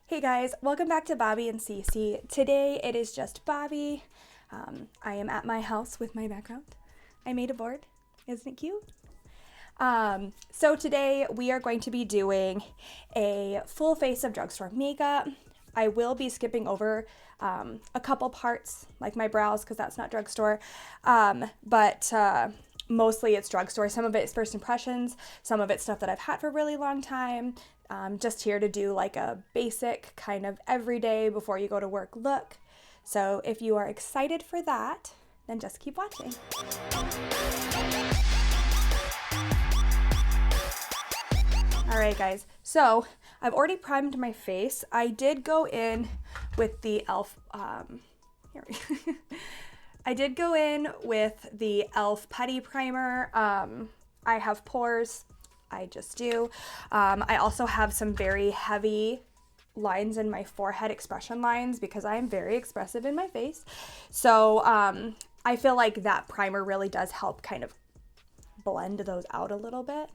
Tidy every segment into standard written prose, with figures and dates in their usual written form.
Hey guys, welcome back to Bobby and Cece. Today it is just Bobby. I am at my house with my background. I made a board. Isn't it cute? So today we are going to be doing a full face of drugstore makeup. I will be skipping over a couple parts, like my brows, because that's not drugstore. But mostly it's drugstore. Some of it is first impressions, some of it's stuff that I've had for a really long time. Just here to do like a basic kind of everyday before you go to work look. So if you are excited for that, then just keep watching. All right, guys, so I've already primed my face. I did go in with the I did go in with the e.l.f. Putty Primer. I have pores. I just do. I also have some very heavy lines in my forehead, expression lines, because I am very expressive in my face. So I feel like that primer really does help kind of blend those out a little bit.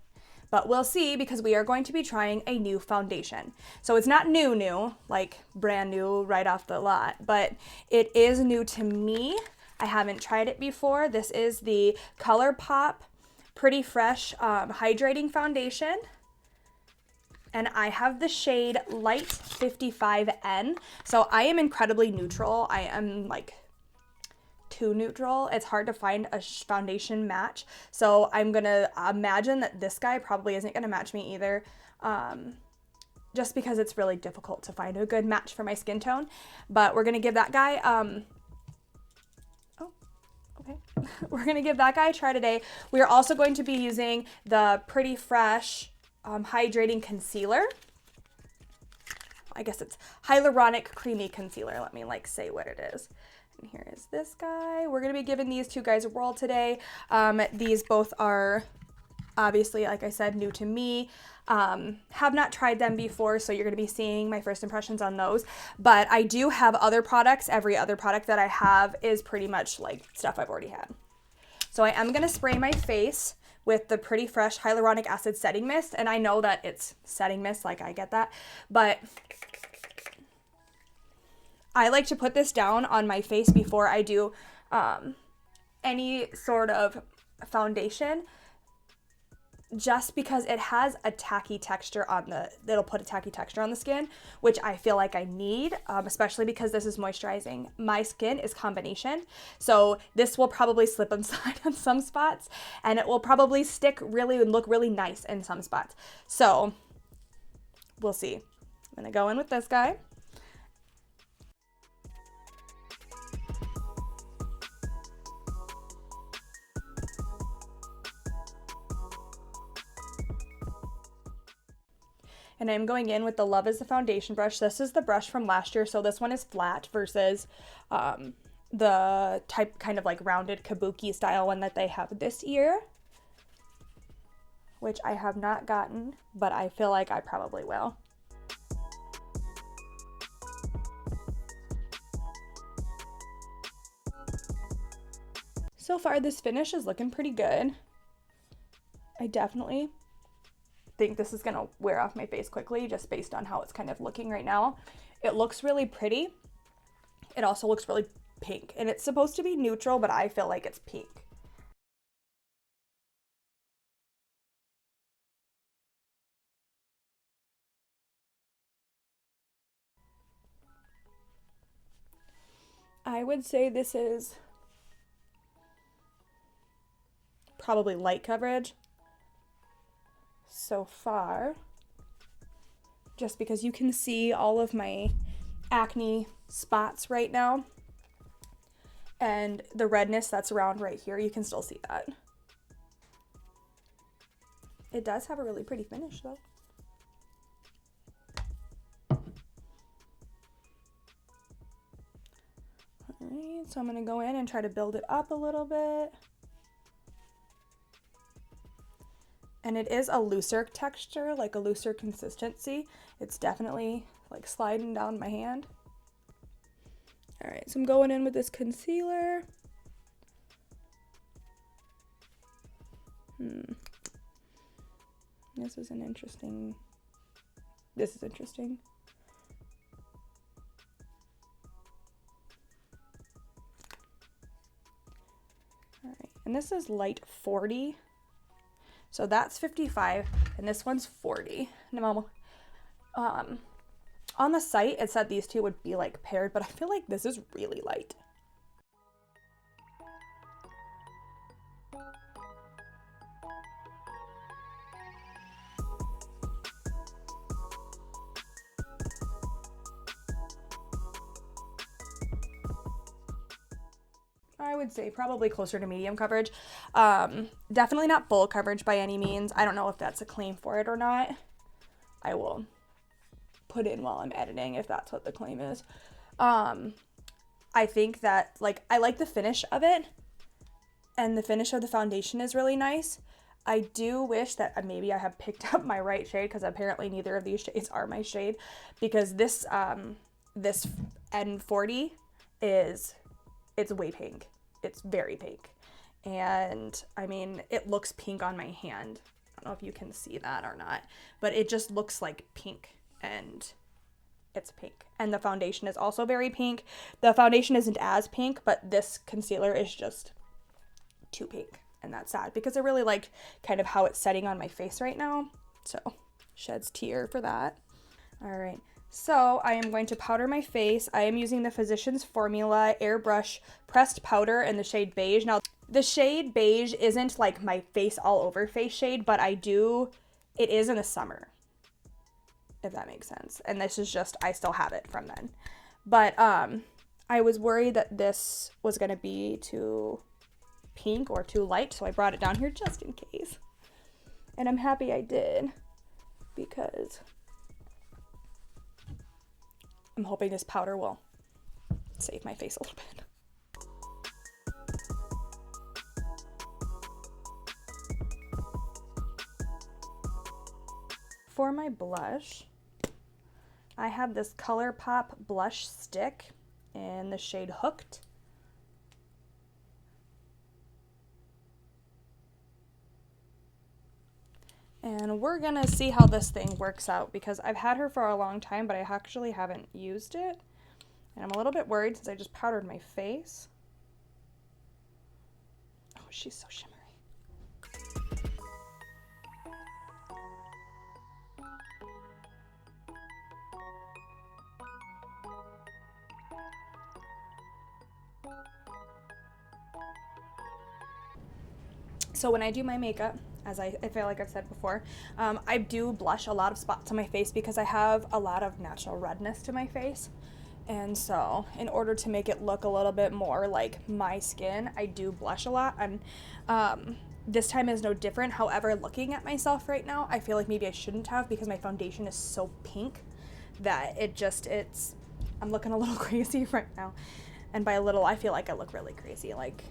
But we'll see, because we are going to be trying a new foundation. So it's not new, like brand new right off the lot, but it is new to me. I haven't tried it before. This is the Colourpop Pretty Fresh Hydrating Foundation. And I have the shade Light 55N. So I am incredibly neutral. I am like too neutral. It's hard to find a foundation match. So I'm gonna imagine that this guy probably isn't gonna match me either. Just because it's really difficult to find a good match for my skin tone. But we're gonna give that guy, we're gonna give that guy a try today. We are also going to be using the Pretty Fresh Hydrating Concealer. I guess it's Hyaluronic Creamy Concealer. Let me say what it is. And here is this guy. We're gonna be giving these two guys a whirl today. These both are obviously, like I said, new to me. Have not tried them before, so you're going to be seeing my first impressions on those. But I do have other products. Every other product that I have is pretty much like stuff I've already had. So I am going to spray my face with the Pretty Fresh Hyaluronic Acid Setting Mist. And I know that it's setting mist, like I get that. But I like to put this down on my face before I do any sort of foundation, just because it has a tacky texture it'll put a tacky texture on the skin, which I feel like I need, especially because this is moisturizing. My skin is combination, so this will probably slip inside on some spots, and it will probably stick really and look really nice in some spots. So we'll see. I'm gonna go in with this guy. And I'm going in with the Love is the Foundation brush. This is the brush from last year, so this one is flat versus the type kind of like rounded kabuki style one that they have this year, which I have not gotten, but I feel like I probably will. So far, this finish is looking pretty good. I definitely think this is gonna wear off my face quickly, just based on how it's kind of looking right now. It looks really pretty. It also looks really pink, and it's supposed to be neutral, but I feel like it's pink. I would say this is probably light coverage so far, just because you can see all of my acne spots right now, and the redness that's around right here, you can still see that. It does have a really pretty finish though. Alright, so I'm gonna go in and try to build it up a little bit. And it is a looser texture, like a looser consistency. It's definitely like sliding down my hand. All right, so I'm going in with this concealer. This is interesting. All right, and this is light 40. So that's 55, and this one's 40. Now, on the site, it said these two would be like paired, but I feel like this is really light. I would say probably closer to medium coverage. Definitely not full coverage by any means. I don't know if that's a claim for it or not. I will put in while I'm editing if that's what the claim is. I think that, like, I like the finish of it, and the finish of the foundation is really nice. I do wish that maybe I have picked up my right shade, because apparently neither of these shades are my shade, because this this N40 it's way pink. It's very pink. And I mean, it looks pink on my hand. I don't know if you can see that or not, but it just looks like pink, and it's pink. And the foundation is also very pink. The foundation isn't as pink, but this concealer is just too pink. And that's sad, because I really like kind of how it's setting on my face right now. So, sheds tear for that. All right. So I am going to powder my face. I am using the Physicians Formula Airbrush Pressed Powder in the shade Beige. Now, the shade Beige isn't like my face all over face shade, but it is in the summer, if that makes sense. And this is just, I still have it from then. But I was worried that this was going to be too pink or too light, so I brought it down here just in case. And I'm happy I did, because I'm hoping this powder will save my face a little bit. For my blush, I have this Colourpop blush stick in the shade Hooked. And we're gonna see how this thing works out, because I've had her for a long time, but I actually haven't used it. And I'm a little bit worried since I just powdered my face. Oh, she's so shimmery. So when I do my makeup, as I feel like I've said before, I do blush a lot of spots on my face because I have a lot of natural redness to my face. And so in order to make it look a little bit more like my skin, I do blush a lot. And this time is no different. However, looking at myself right now, I feel like maybe I shouldn't have, because my foundation is so pink that I'm looking a little crazy right now. And by a little, I feel like I look really crazy. Like,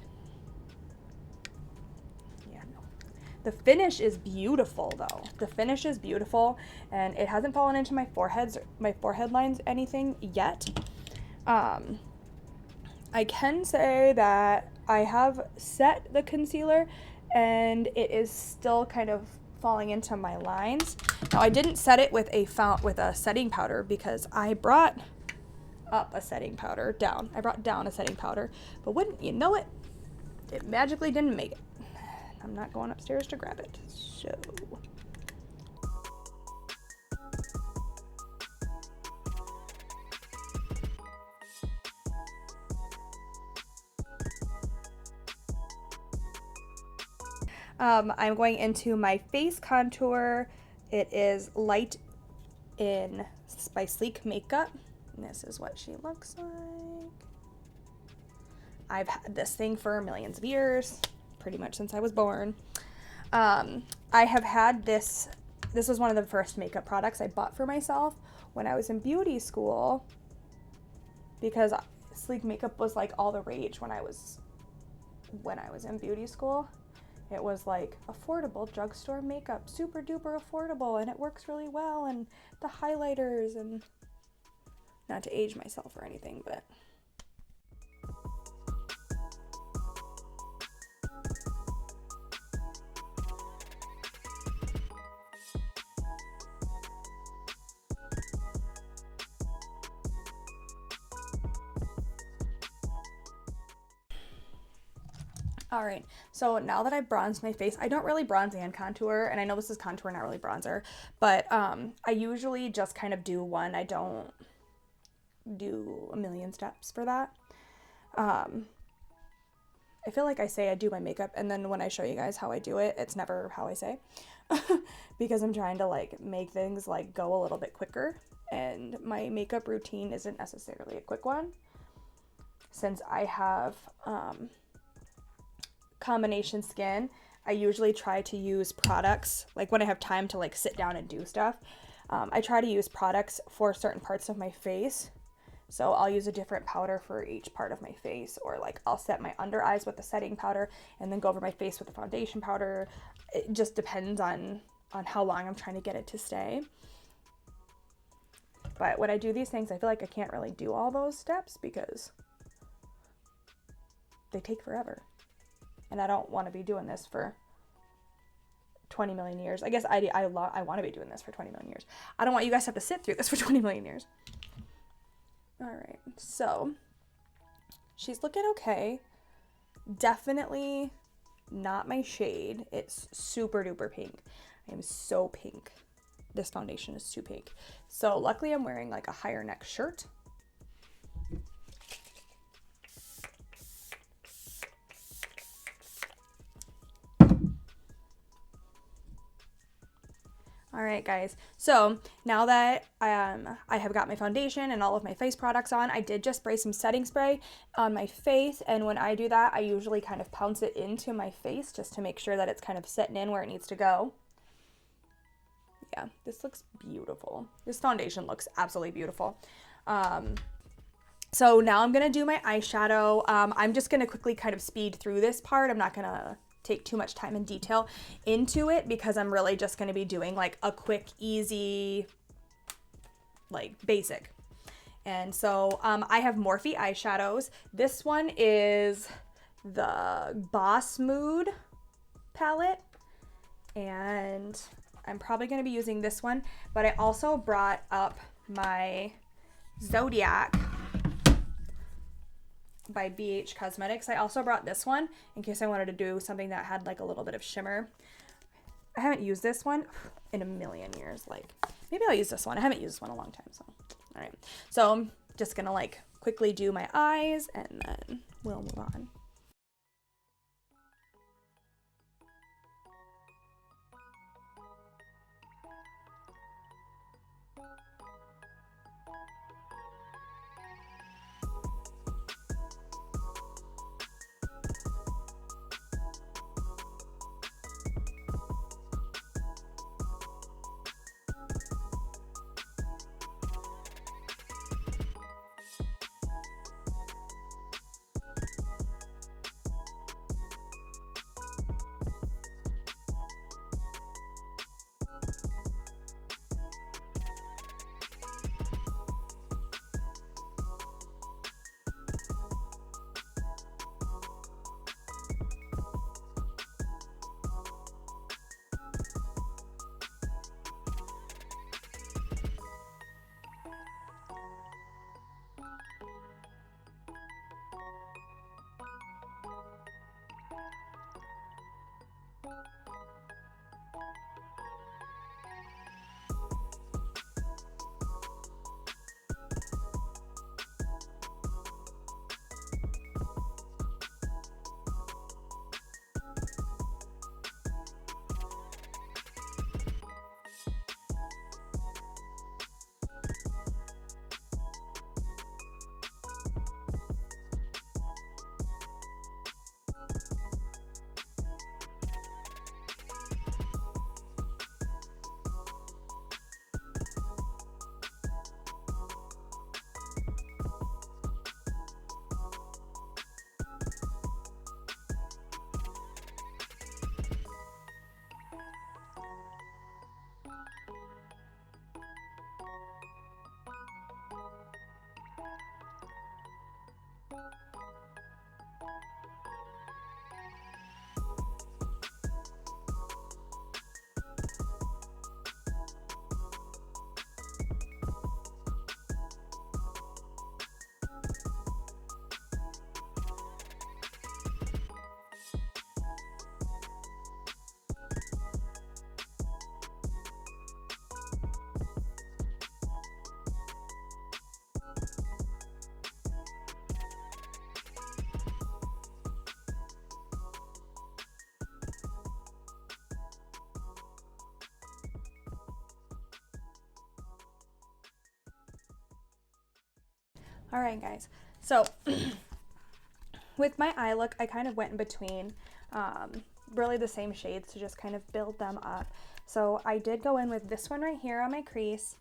the finish is beautiful, though. The finish is beautiful, and it hasn't fallen into my forehead lines anything yet. I can say that I have set the concealer, and it is still kind of falling into my lines. Now, I didn't set it with a setting powder, because I brought up a setting powder down. I brought down a setting powder, but wouldn't you know it, it magically didn't make it. I'm not going upstairs to grab it. So I'm going into my face contour. It is Light in by Sleek Makeup. And this is what she looks like. I've had this thing for millions of years, pretty much since I was born. I have had this was one of the first makeup products I bought for myself when I was in beauty school, because Sleek Makeup was like all the rage when I was in beauty school. It was like affordable drugstore makeup, super duper affordable, and it works really well, and the highlighters, and not to age myself or anything, but All right, so now that I've bronzed my face, I don't really bronze and contour, and I know this is contour, not really bronzer, but I usually just kind of do one. I don't do a million steps for that. I feel like I say I do my makeup, and then when I show you guys how I do it, it's never how I say, because I'm trying to like make things like go a little bit quicker, and my makeup routine isn't necessarily a quick one. Since I have combination skin, I usually try to use products, like when I have time to like sit down and do stuff, I try to use products for certain parts of my face. So I'll use a different powder for each part of my face, or like I'll set my under eyes with the setting powder and then go over my face with the foundation powder. It just depends on how long I'm trying to get it to stay. But when I do these things, I feel like I can't really do all those steps because they take forever. And I don't want to be doing this for 20 million years. I guess I want to be doing this for 20 million years. I don't want you guys to have to sit through this for 20 million years. All right, so she's looking okay. Definitely not my shade. It's super duper pink. I am so pink. This foundation is too pink. So luckily I'm wearing like a higher neck shirt. All right, guys, so now that I have got my foundation and all of my face products on, I did just spray some setting spray on my face, and when I do that, I usually kind of pounce it into my face just to make sure that it's kind of setting in where it needs to go. Yeah, this looks beautiful. This foundation looks absolutely beautiful. So now I'm gonna do my eyeshadow. I'm just gonna quickly kind of speed through this part. I'm not gonna take too much time and detail into it because I'm really just going to be doing like a quick, easy, like basic. And so I have Morphe eyeshadows. This one is the Boss Mood palette, and I'm probably going to be using this one, but I also brought up my Zodiac by BH Cosmetics. I also brought this one in case I wanted to do something that had like a little bit of shimmer. I haven't used this one in a million years. Like maybe I'll use this one. I haven't used this one in a long time. So, all right. So I'm just going to like quickly do my eyes and then we'll move on. All right, guys. So with my eye look, I kind of went in between really the same shades to just kind of build them up. So I did go in with this one right here on my crease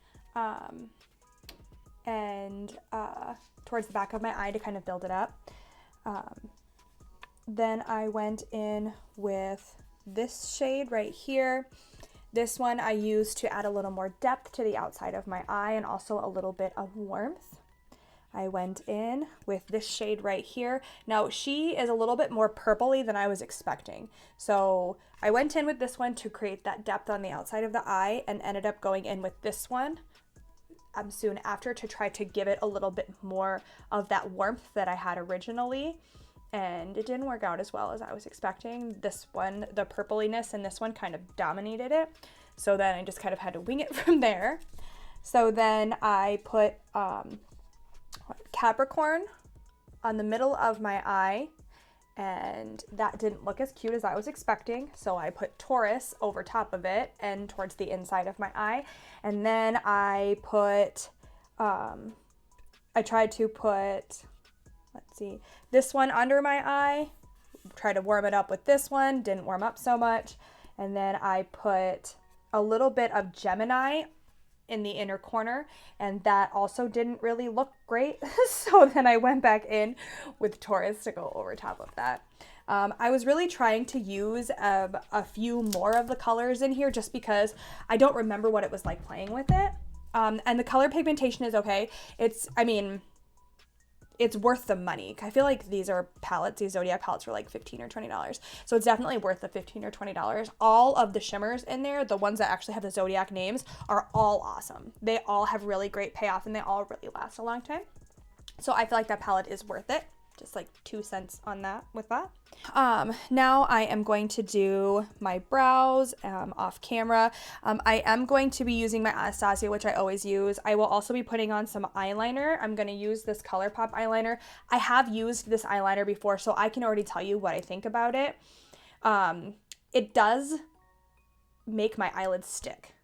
and towards the back of my eye to kind of build it up. Then I went in with this shade right here. This one I used to add a little more depth to the outside of my eye and also a little bit of warmth. I went in with this shade right here. Now she is a little bit more purpley than I was expecting. So I went in with this one to create that depth on the outside of the eye and ended up going in with this one soon after to try to give it a little bit more of that warmth that I had originally. And it didn't work out as well as I was expecting. This one, the purpliness in this one kind of dominated it. So then I just kind of had to wing it from there. So then I put Capricorn on the middle of my eye, and that didn't look as cute as I was expecting. So I put Taurus over top of it and towards the inside of my eye. And then I put, I tried to put, let's see, this one under my eye, try to warm it up with this one, didn't warm up so much. And then I put a little bit of Gemini in the inner corner, and that also didn't really look great. So then I went back in with Taurus to go over top of that. I was really trying to use a few more of the colors in here just because I don't remember what it was like playing with it. And the color pigmentation is okay. It's worth the money. I feel like these are palettes, these Zodiac palettes were like $15 or $20. So it's definitely worth the $15 or $20. All of the shimmers in there, the ones that actually have the Zodiac names, are all awesome. They all have really great payoff and they all really last a long time. So I feel like that palette is worth it. Just like 2 cents on that with that. Now I am going to do my brows off camera. I am going to be using my Anastasia, which I always use. I will also be putting on some eyeliner. I'm going to use this Colourpop eyeliner. I have used this eyeliner before, so I can already tell you what I think about it. It does make my eyelids stick.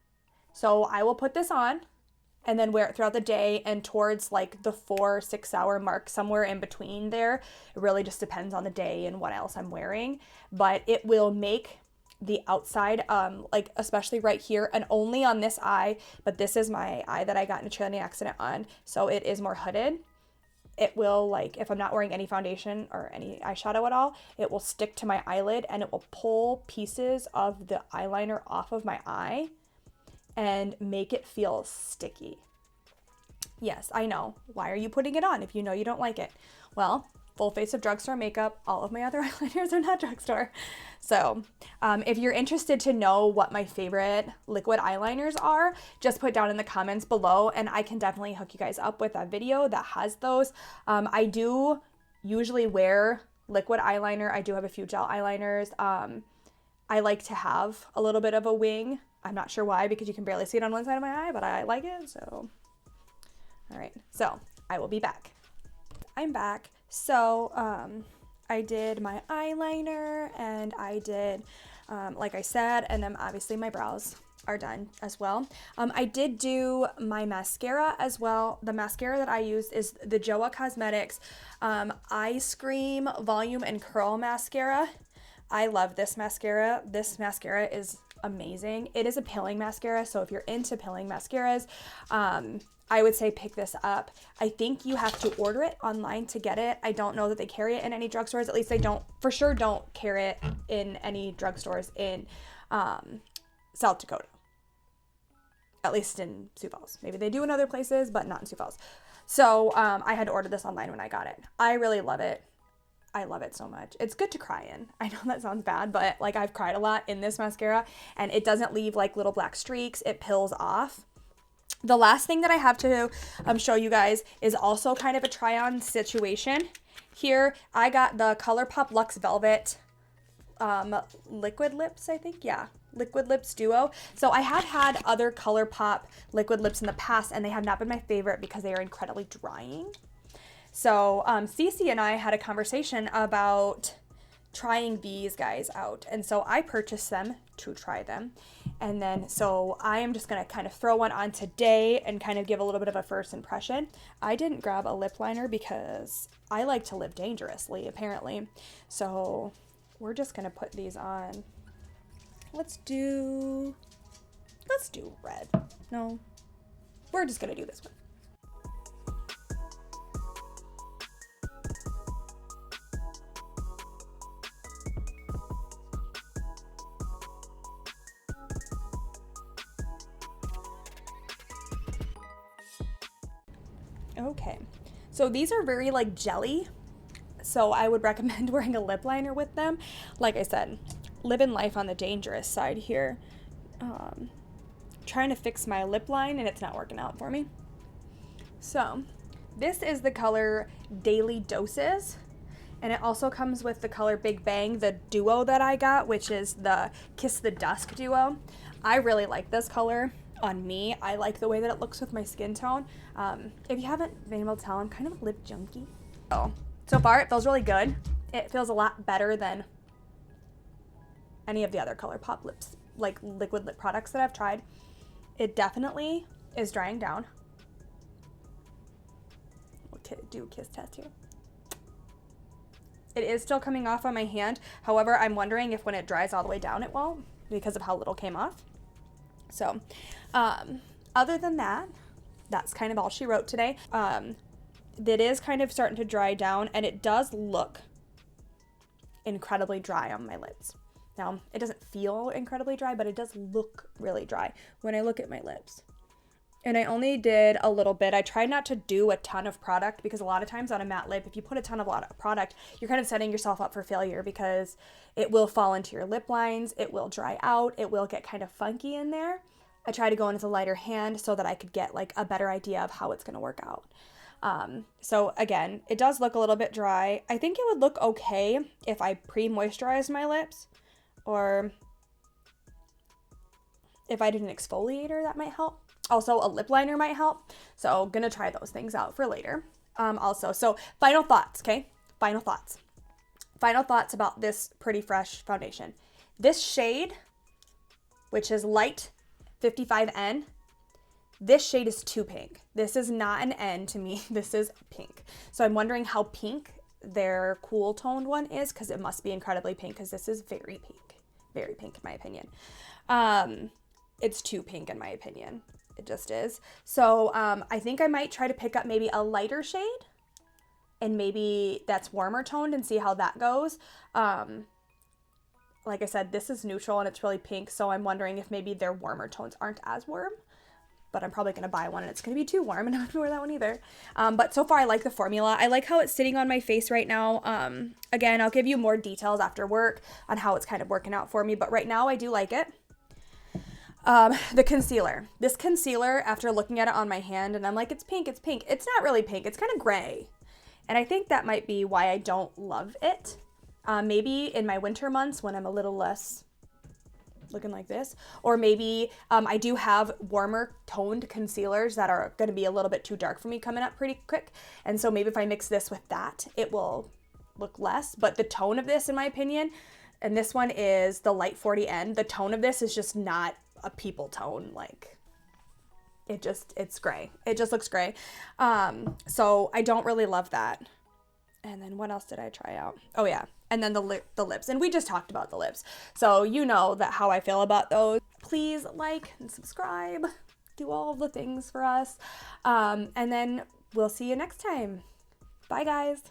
So I will put this on and then wear it throughout the day, and towards like the 4-6 hour mark, somewhere in between there. It really just depends on the day and what else I'm wearing, but it will make the outside, like especially right here and only on this eye, but this is my eye that I got in a trailing accident on, so it is more hooded. It will, like, if I'm not wearing any foundation or any eyeshadow at all, it will stick to my eyelid and it will pull pieces of the eyeliner off of my eye and make it feel sticky. Yes, I know. Why are you putting it on if you know you don't like it? Well, full face of drugstore makeup. All of my other eyeliners are not drugstore. So if you're interested to know what my favorite liquid eyeliners are, just put down in the comments below and I can definitely hook you guys up with a video that has those. I do usually wear liquid eyeliner. I do have a few gel eyeliners. I like to have a little bit of a wing. I'm not sure why, because you can barely see it on one side of my eye, but I like it, so. All right, so I will be back. I'm back. So I did my eyeliner and I did, like I said, and then obviously my brows are done as well. I did do my mascara as well. The mascara that I used is the Joa Cosmetics Ice Cream Volume and Curl Mascara. I love this mascara. This mascara is amazing. It is a pilling mascara, so if you're into pilling mascaras, I would say pick this up. I think you have to order it online to get it. I don't know that they carry it in any drugstores. At least they don't carry it in any drugstores in South Dakota. At least in Sioux Falls. Maybe they do in other places, but not in Sioux Falls. So I had to order this online when I got it. I really love it. I love it so much. It's good to cry in. I know that sounds bad, but like I've cried a lot in this mascara and it doesn't leave like little black streaks. It pills off. The last thing that I have to show you guys is also kind of a try-on situation. Here, I got the Colourpop Luxe Velvet Liquid Lips, I think. Yeah, Liquid Lips Duo. So I have had other Colourpop liquid lips in the past, and they have not been my favorite because they are incredibly drying. So Cece and I had a conversation about trying these guys out. And so I purchased them to try them. And then, so I am just going to kind of throw one on today and kind of give a little bit of a first impression. I didn't grab a lip liner because I like to live dangerously, apparently. So we're just going to put these on. Let's do red. No, we're just going to do this one. Okay, so these are very like jelly, so I would recommend wearing a lip liner with them. Like I said, living life on the dangerous side here. Trying to fix my lip line and it's not working out for me. So this is the color Daily Doses, and it also comes with the color Big Bang, the duo that I got, which is the Kiss the Dusk duo. I really like this color on me. I like the way that it looks with my skin tone. If you haven't been able to tell, I'm kind of a lip junkie. So far it feels really good. It feels a lot better than any of the other Colourpop lips, like liquid lip products that I've tried. It definitely is drying down. We'll do a kiss test here. It is still coming off on my hand. However, I'm wondering if when it dries all the way down it won't, because of how little came off. So, other than that, that's kind of all she wrote today. It is kind of starting to dry down, and it does look incredibly dry on my lips. Now, it doesn't feel incredibly dry, but it does look really dry when I look at my lips. And I only did a little bit. I tried not to do a ton of product because a lot of times on a matte lip, if you put a lot of product, you're kind of setting yourself up for failure because it will fall into your lip lines, it will dry out, it will get kind of funky in there. I tried to go in with a lighter hand so that I could get like a better idea of how it's going to work out. So again, it does look a little bit dry. I think it would look okay if I pre-moisturized my lips, or if I did an exfoliator, that might help. Also, a lip liner might help. So gonna try those things out for later. Also, so final thoughts, okay? Final thoughts. Final thoughts about this Pretty Fresh foundation. This shade, which is light 55N, this shade is too pink. This is not an N to me. This is pink. So I'm wondering how pink their cool toned one is, because it must be incredibly pink, because this is very pink. Very pink in my opinion. It's too pink in my opinion. It just is. So I think I might try to pick up maybe a lighter shade, and maybe that's warmer toned, and see how that goes. Like I said, this is neutral and it's really pink, so I'm wondering if maybe their warmer tones aren't as warm. But I'm probably going to buy one and it's going to be too warm, and I'm not going to wear that one either. But so far I like the formula. I like how it's sitting on my face right now. Again, I'll give you more details after work on how it's kind of working out for me, but right now I do like it. The concealer. This concealer, after looking at it on my hand, and I'm like, it's pink, it's pink. It's not really pink. It's kind of gray. And I think that might be why I don't love it. Maybe in my winter months when I'm a little less looking like this, or maybe I do have warmer toned concealers that are going to be a little bit too dark for me coming up pretty quick, and so maybe if I mix this with that, it will look less. But the tone of this, in my opinion, and this one is the light 40N, the tone of this is just not a people tone. Like, it's gray. It just looks gray. So I don't really love that. And then what else did I try out? Oh yeah, and then the lips, and we just talked about the lips, so you know that how I feel about those. Please like and subscribe, do all of the things for us, and then we'll see you next time. Bye guys.